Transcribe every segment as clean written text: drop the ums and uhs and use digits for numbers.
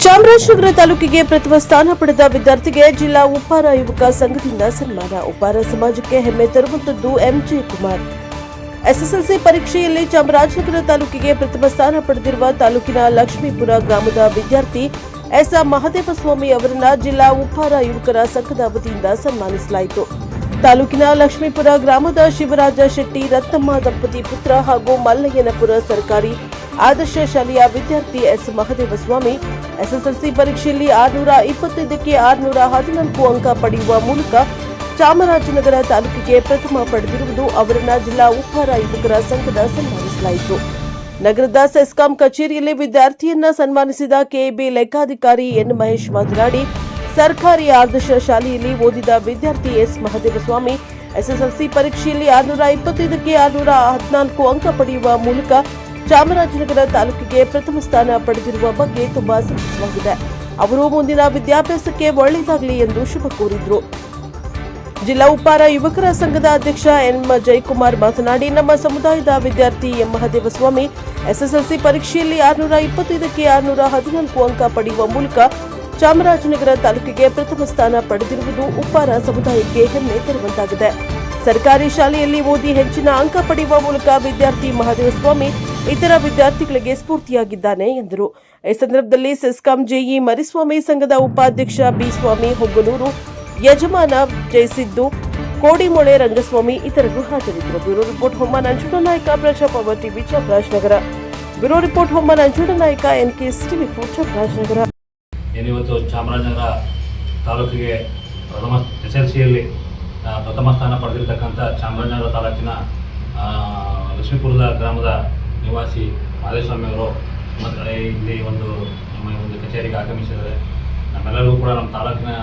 ಚಾಮರಾಜನಗರ ತಾಲೂಕಿಗೆ ಪ್ರಥಮ ಸ್ಥಾನ ಪಡೆದ ವಿದ್ಯಾರ್ಥಿಗೆ ಜಿಲ್ಲಾ ಉಪ್ಪಾರ ಯುವಕ ಸಂಘದಿಂದ ಸನ್ಮಾನ. ಉಪ್ಪಾರ ಸಮಾಜಕ್ಕೆ ಹೆಮ್ಮೆ ತರುವಂತದ್ದು ಎಂಜೆ ಕುಮಾರ್. ಎಸ್ಎಸ್ಎಲ್ಸಿ ಪರೀಕ್ಷೆಯಲ್ಲಿ ಚಾಮರಾಜನಗರ ತಾಲೂಕಿಗೆ ಪ್ರಥಮ ಸ್ಥಾನ ಪಡೆದಿರುವ ತಾಲೂಕಿನ ಲಕ್ಷ್ಮೀಪುರ ಗ್ರಾಮದ ವಿದ್ಯಾರ್ಥಿ ಎಸ್ ಮಹದೇವಸ್ವಾಮಿ ಅವರನ್ನ ಜಿಲ್ಲಾ ಉಪ್ಪಾರ ಯುವಕರ ಸಂಘದ ವತಿಯಿಂದ ಸನ್ಮಾನಿಸಲಾಯಿತು. ತಾಲೂಕಿನ ಲಕ್ಷ್ಮೀಪುರ ಗ್ರಾಮದ ಶಿವರಾಜ ಶೆಟ್ಟಿ ರತ್ನಮ್ಮ ದಂಪತಿ ಪುತ್ರ ಹಾಗೂ ಮಲ್ಲಯ್ಯನಪುರ ಸರ್ಕಾರಿ ಆದರ್ಶ ಶಾಲೆಯ ವಿದ್ಯಾರ್ಥಿ ಎಸ್ ಮಹದೇವಸ್ವಾಮಿ ಎಸ್ಎಸ್ಎಲ್ಸಿ ಪರೀಕ್ಷೆಯಲ್ಲಿ 625ಕ್ಕೆ 614 ಅಂಕ ಪಡೆಯುವ ಮೂಲಕ ಚಾಮರಾಜನಗರ ತಾಲೂಕಿಗೆ ಪ್ರಥಮ ಪಡೆದಿರುವುದು ಅವರನ್ನ ಜಿಲ್ಲಾ ಉಪ್ಪಾರ ಯುವಕರ ಸಂಘದ ಸನ್ಮಾನಿಸಲಾಯಿತು. ನಗರದ ಸೆಸ್ಕಾಂ ಕಚೇರಿಯಲ್ಲಿ ವಿದ್ಯಾರ್ಥಿಯನ್ನ ಸನ್ಮಾನಿಸಿದ ಕೆಎಬಿ ಲೆಕ್ಕಾಧಿಕಾರಿ ಎನ್ ಮಹೇಶ್ ಮಾತನಾಡಿ, ಸರ್ಕಾರಿ ಆದರ್ಶ ಶಾಲೆಯಲ್ಲಿ ಓದಿದ ವಿದ್ಯಾರ್ಥಿ ಎಸ್ ಮಹದೇವಸ್ವಾಮಿ ಎಸ್ಎಸ್ಎಲ್ಸಿ ಪರೀಕ್ಷೆಯಲ್ಲಿ 625ಕ್ಕೆ 614 ಅಂಕ ಪಡೆಯುವ ಮೂಲಕ ಚಾಮರಾಜನಗರ ತಾಲೂಕಿಗೆ ಪ್ರಥಮ ಸ್ಥಾನ ಪಡೆದಿರುವ ಬಗ್ಗೆ ತುಂಬಾ ಸಂತಸವಾಗಿದೆ. ಅವರು ಮುಂದಿನ ವಿದ್ಯಾಭ್ಯಾಸಕ್ಕೆ ಒಳ್ಳೆಯದಾಗಲಿ ಎಂದು ಶುಭ ಕೋರಿದರು. ಜಿಲ್ಲಾ ಉಪ್ಪಾರ ಯುವಕರ ಸಂಘದ ಅಧ್ಯಕ್ಷ ಎನ್ ಜಯಕುಮಾರ್ ಮಾತನಾಡಿ, ನಮ್ಮ ಸಮುದಾಯದ ವಿದ್ಯಾರ್ಥಿ ಎಂ ಮಹದೇವಸ್ವಾಮಿ ಎಸ್ಎಸ್ಎಲ್ಸಿ ಪರೀಕ್ಷೆಯಲ್ಲಿ 625ಕ್ಕೆ 614 ಅಂಕ ಪಡೆಯುವ ಮೂಲಕ ಚಾಮರಾಜನಗರ ತಾಲೂಕಿಗೆ ಪ್ರಥಮ ಸ್ಥಾನ ಪಡೆದಿರುವುದು ಉಪ್ಪಾರ ಸಮುದಾಯಕ್ಕೆ ಹೆಮ್ಮೆ ತರುವಂತಾಗಿದೆ. ಸರ್ಕಾರಿ ಶಾಲೆಯಲ್ಲಿ ಓದಿ ಹೆಚ್ಚಿನ ಅಂಕ ಪಡೆಯುವ ಮೂಲಕ ವಿದ್ಯಾರ್ಥಿ ಮಹದೇವಸ್ವಾಮಿ ಇತರ ವಿದ್ಯಾರ್ಥಿಗಳಿಗೆ ಸ್ಫೂರ್ತಿಯಾಗಿದ್ದಾನೆ ಎಂದರು. ಈ ಸಂದರ್ಭದಲ್ಲಿ ಸೆಸ್ಕಾಂ ಜೆಇ ಮರಿಸ್ವಾಮಿ, ಸಂಘದ ಉಪಾಧ್ಯಕ್ಷ ಬಿ ಸ್ವಾಮಿ ಹೊಗ್ಗನೂರು, ಯಜಮಾನ ಜಯಸಿದ್ದು, ಕೋಡಿಮೊಳೆ ರಂಗಸ್ವಾಮಿ ಇತರರು ಹಾಜರಿದ್ದರು. Bureau report Homma Nanjundanayaka, Prajapower TV, Chamarajanagar. Bureau report Homma Nanjundanayaka, NKS TV 4, Chamarajanagar. ಇವತ್ತು ಚಾಮರಾಜನಗರ ತಾಲೂಕಿಗೆ ಎಸ್ಎಲ್ಸಿಯಲ್ಲಿ ಪ್ರಥಮ ಸ್ಥಾನ ಪಡೆದಿರತಕ್ಕಂಥ ಚಾಮರಾಜನಗರ ತಾಲೂಕಿನ ಲಕ್ಷ್ಮೀಪುರದ ಗ್ರಾಮದ ನಿವಾಸಿ ಮಹದೇವಸ್ವಾಮಿ ಅವರು ಇಲ್ಲಿ ನಮ್ಮ ಒಂದು ಕಚೇರಿಗೆ ಆಗಮಿಸಿದ್ದಾರೆ. ನಮ್ಮೆಲ್ಲರಿಗೂ ಕೂಡ ನಮ್ಮ ತಾಲೂಕಿನ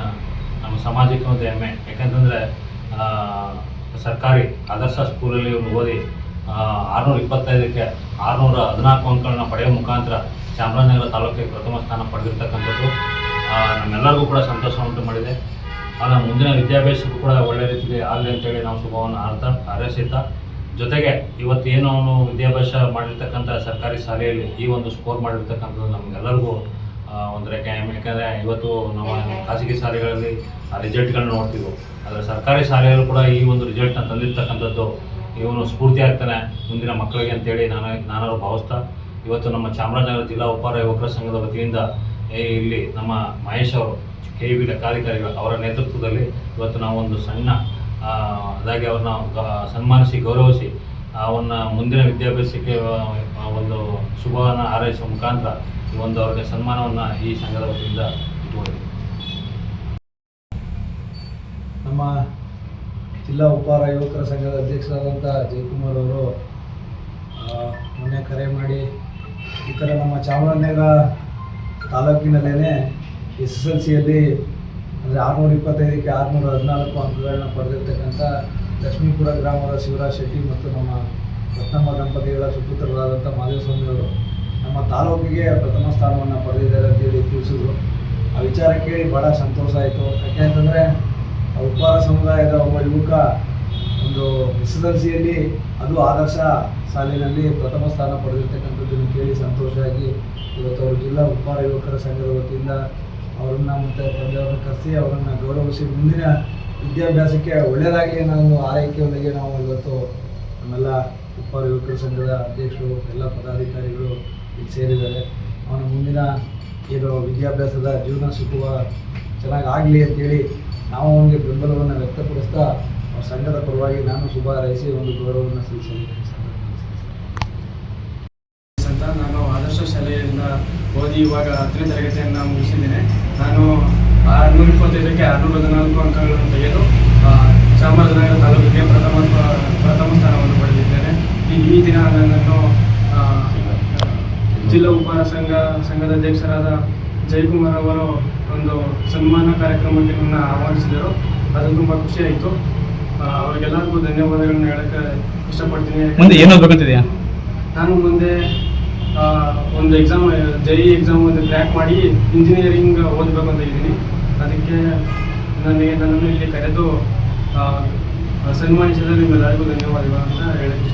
ನಮ್ಮ ಸಮಾಜಕ್ಕೆ ಒಂದು ಹೆಮ್ಮೆ. ಯಾಕೆಂತಂದರೆ ಸರ್ಕಾರಿ ಆದರ್ಶ ಸ್ಕೂಲಲ್ಲಿ ಇವರು ಓದಿ 625ಕ್ಕೆ 614 ಅಂಕಗಳನ್ನ ಪಡೆಯುವ ಮುಖಾಂತರ ಚಾಮರಾಜನಗರ ತಾಲೂಕಿಗೆ ಪ್ರಥಮ ಸ್ಥಾನ ಪಡೆದಿರ್ತಕ್ಕಂಥದ್ದು ನಮ್ಮೆಲ್ಲರಿಗೂ ಕೂಡ ಸಂತೋಷ ಉಂಟು ಮಾಡಿದೆ. ಮುಂದಿನ ವಿದ್ಯಾಭ್ಯಾಸಕ್ಕೂ ಕೂಡ ಒಳ್ಳೆ ರೀತಿಯಲ್ಲಿ ಆಗಲಿ ಅಂತೇಳಿ ನಾವು ಶುಭವನ್ನು ಹಾರೈಸುತ್ತಾ, ಜೊತೆಗೆ ಇವತ್ತು ಏನು ಅವನು ವಿದ್ಯಾಭ್ಯಾಸ ಮಾಡಿರ್ತಕ್ಕಂಥ ಸರ್ಕಾರಿ ಶಾಲೆಯಲ್ಲಿ ಈ ಒಂದು ಸ್ಕೋರ್ ಮಾಡಿರ್ತಕ್ಕಂಥದ್ದು ನಮಗೆಲ್ಲರಿಗೂ ಒಂದು ಯಾಕೆಂದರೆ ಇವತ್ತು ನಮ್ಮ ಖಾಸಗಿ ಶಾಲೆಗಳಲ್ಲಿ ಆ ರಿಸಲ್ಟ್ಗಳನ್ನ ನೋಡ್ತೀವಿ, ಆದರೆ ಸರ್ಕಾರಿ ಶಾಲೆಯಲ್ಲೂ ಕೂಡ ಈ ಒಂದು ರಿಸಲ್ಟ್ನ ತಂದಿರ್ತಕ್ಕಂಥದ್ದು ಇವನು ಸ್ಫೂರ್ತಿ ಆಗ್ತಾನೆ ಮುಂದಿನ ಮಕ್ಕಳಿಗೆ ಅಂತೇಳಿ ನಾನು ಭಾವಿಸ್ತಾ, ಇವತ್ತು ನಮ್ಮ ಚಾಮರಾಜನಗರ ಜಿಲ್ಲಾ ಉಪ್ಪಾರ ಯುವಕರ ಸಂಘದ ವತಿಯಿಂದ ಇಲ್ಲಿ ನಮ್ಮ ಮಹೇಶ್ ಅವರು ಕೆಇಬಿ ಲೆಕ್ಕಾಧಿಕಾರಿಗಳು ಅವರ ನೇತೃತ್ವದಲ್ಲಿ ಇವತ್ತು ನಾವು ಒಂದು ಸಣ್ಣ ಅದಾಗಿ ಅವ್ರನ್ನ ಸನ್ಮಾನಿಸಿ ಗೌರವಿಸಿ ಅವನ್ನ ಮುಂದಿನ ವಿದ್ಯಾಭ್ಯಾಸಕ್ಕೆ ಒಂದು ಶುಭವನ್ನು ಹಾರೈಸುವ ಮುಖಾಂತರ ಈ ಒಂದು ಅವರಿಗೆ ಸನ್ಮಾನವನ್ನು ಈ ಸಂಘದ ವತಿಯಿಂದ ಇಟ್ಟುಕೊಂಡಿದ್ದೀವಿ. ನಮ್ಮ ಜಿಲ್ಲಾ ಉಪ್ಪಾರ ಯುವಕರ ಸಂಘದ ಅಧ್ಯಕ್ಷರಾದಂಥ ಜಯಕುಮಾರ್ ಅವರು ಮೊನ್ನೆ ಕರೆ ಮಾಡಿ ಈ ಥರ ನಮ್ಮ ಚಾಮರಾಜನಗರ ತಾಲೂಕಿನಲ್ಲೇ ಎಸ್ಎಸ್ಎಲ್ಸಿಯಲ್ಲಿ ಅಂದರೆ 625ಕ್ಕೆ 614 ಅಂಕಗಳನ್ನ ಪಡೆದಿರ್ತಕ್ಕಂಥ ಲಕ್ಷ್ಮೀಪುರ ಗ್ರಾಮದ ಶಿವರಾಜ ಶೆಟ್ಟಿ ಮತ್ತು ನಮ್ಮ ರತ್ನಮ್ಮ ದಂಪತಿಗಳ ಸುಪುತ್ರರಾದಂಥ ಮಹದೇವಸ್ವಾಮಿ ಅವರು ನಮ್ಮ ತಾಲೂಕಿಗೆ ಪ್ರಥಮ ಸ್ಥಾನವನ್ನು ಪಡೆದಿದ್ದಾರೆ ಅಂತೇಳಿ ತಿಳಿಸಿದ್ರು. ಆ ವಿಚಾರ ಕೇಳಿ ಭಾಳ ಸಂತೋಷ ಆಯಿತು. ಯಾಕೆ ಅಂತಂದರೆ ಉಪ್ಪಾರ ಸಮುದಾಯದ ಒಬ್ಬ ಯುವಕ ಒಂದು ಎಸ್ಎಸ್ಎಲ್ಸಿಯಲ್ಲಿ ಅದು ಆದರ್ಶ ಶಾಲೆಯಲ್ಲಿ ಪ್ರಥಮ ಸ್ಥಾನ ಪಡೆದಿರ್ತಕ್ಕಂಥದ್ದನ್ನು ಕೇಳಿ ಸಂತೋಷ ಆಗಿ ಇವತ್ತು ಅವರು ಜಿಲ್ಲಾ ಉಪ್ಪಾರ ಯುವಕರ ಸಂಘದ ವತಿಯಿಂದ ಅವರನ್ನು ಮತ್ತು ತಂದೆಯವ್ರನ್ನ ಕರೆಸಿ ಅವರನ್ನು ಗೌರವಿಸಿ ಮುಂದಿನ ವಿದ್ಯಾಭ್ಯಾಸಕ್ಕೆ ಒಳ್ಳೆಯದಾಗಲಿ ಅನ್ನೋ ಒಂದು ಆರೈಕೆಯೊಂದಿಗೆ ನಾವು ಇವತ್ತು ನಮ್ಮೆಲ್ಲ ಉಪ್ಪಾರ ಯುವಕರ ಸಂಘದ ಅಧ್ಯಕ್ಷರು ಎಲ್ಲ ಪದಾಧಿಕಾರಿಗಳು ಇಲ್ಲಿ ಸೇರಿದ್ದಾರೆ. ಅವನ ಮುಂದಿನ ಏನು ವಿದ್ಯಾಭ್ಯಾಸದ ಜೀವನ ಸುಖವ ಚೆನ್ನಾಗಿ ಆಗಲಿ ಅಂತೇಳಿ ನಾವು ಅವನಿಗೆ ಬೆಂಬಲವನ್ನು ವ್ಯಕ್ತಪಡಿಸ್ತಾ ಅವ್ರ ಸಂಘದ ಪರವಾಗಿ ನಾನು ಶುಭ ಹಾರೈಸಿ ಒಂದು ಗೌರವವನ್ನು ಸಲ್ಲಿಸಲಿದ್ದೇನೆ. ಅಂತ ನಾನು ಆದರ್ಶ ಶಾಲೆಯಿಂದ ಓದಿ ಇವಾಗ 10ನೇ ತರಗತಿಯನ್ನು ಮುಗಿಸಿದ್ದೇನೆ. ನಾನು 625ಕ್ಕೆ 614 ಅಂಕಗಳನ್ನು ತೆಗೆದು ಚಾಮರಾಜನಗರ ತಾಲೂಕಿಗೆ ಪ್ರಥಮ ಸ್ಥಾನವನ್ನು ಪಡೆದಿದ್ದೇನೆ. ಈ ದಿನ ನನ್ನನ್ನು ಜಿಲ್ಲಾ ಉಪ್ಪಾರ ಸಂಘದ ಅಧ್ಯಕ್ಷರಾದ ಜಯಕುಮಾರ್ ಅವರು ಒಂದು ಸನ್ಮಾನ ಕಾರ್ಯಕ್ರಮಕ್ಕೆ ನನ್ನ ಆಹ್ವಾನಿಸಿದರು. ಅದು ತುಂಬ ಖುಷಿಯಾಯಿತು. ಅವರಿಗೆಲ್ಲರಿಗೂ ಧನ್ಯವಾದಗಳನ್ನ ಹೇಳಕ್ಕೆ ಇಷ್ಟಪಡ್ತೀನಿ. ಮುಂದೆ ಏನು ಓದಬೇಕಂತಿದೆಯಾ? ನಾನು ಮುಂದೆ ಒಂದು ಎಕ್ಸಾಮ್ ಜೆಇ ಎಕ್ಸಾಮ್ ಒಂದು ಕ್ರ್ಯಾಕ್ ಮಾಡಿ ಇಂಜಿನಿಯರಿಂಗ್ ಓದಬೇಕು ಅಂತ ಇದ್ದೀನಿ. ಅದಕ್ಕೆ ನನ್ನನ್ನು ಇಲ್ಲಿ ಕರೆದು ಸನ್ಮಾನಿಸಿದ ನಿಮ್ಮೆಲ್ಲರಿಗೂ ಧನ್ಯವಾದಗಳು ಅಂತ ಹೇಳಕ್ಕೆ